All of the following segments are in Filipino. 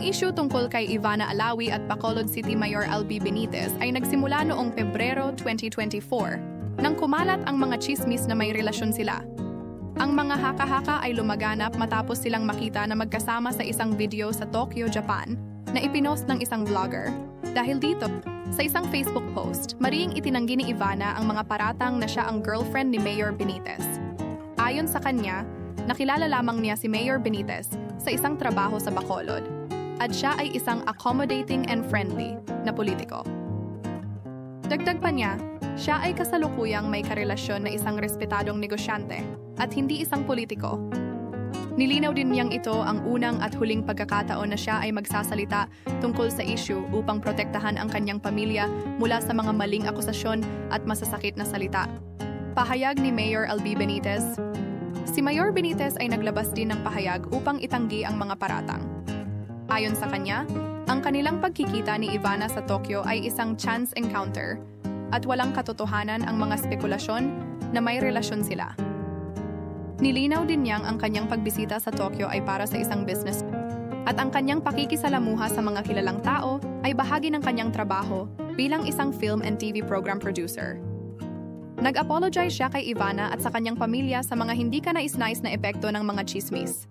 Ang issue tungkol kay Ivana Alawi at Bacolod City Mayor LB Benitez ay nagsimula noong Pebrero 2024 nang kumalat ang mga chismis na may relasyon sila. Ang mga haka-haka ay lumaganap matapos silang makita na magkasama sa isang video sa Tokyo, Japan na ipinost ng isang vlogger. Dahil dito, sa isang Facebook post, mariing itinanggi ni Ivana ang mga paratang na siya ang girlfriend ni Mayor Benitez. Ayon sa kanya, nakilala lamang niya si Mayor Benitez sa isang trabaho sa Bacolod at siya ay isang accommodating and friendly na politiko. Dagdag pa niya, siya ay kasalukuyang may karelasyon na isang respetadong negosyante at hindi isang politiko. Nilinaw din niyang ito ang unang at huling pagkakataon na siya ay magsasalita tungkol sa issue upang protektahan ang kanyang pamilya mula sa mga maling akusasyon at masasakit na salita. Pahayag ni Mayor LB Benitez, si Mayor Benitez ay naglabas din ng pahayag upang itanggi ang mga paratang. Ayon sa kanya, ang kanilang pagkikita ni Ivana sa Tokyo ay isang chance encounter at walang katotohanan ang mga spekulasyon na may relasyon sila. Nilinaw din niyang ang kanyang pagbisita sa Tokyo ay para sa isang business at ang kanyang pakikisalamuha sa mga kilalang tao ay bahagi ng kanyang trabaho bilang isang film and TV program producer. Nag-apologize siya kay Ivana at sa kanyang pamilya sa mga hindi ka nais-nais na epekto ng mga chismis.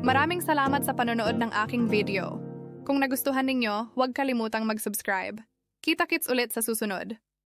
Maraming salamat sa panonood ng aking video. Kung nagustuhan ninyo, huwag kalimutang mag-subscribe. Kita-kits ulit sa susunod.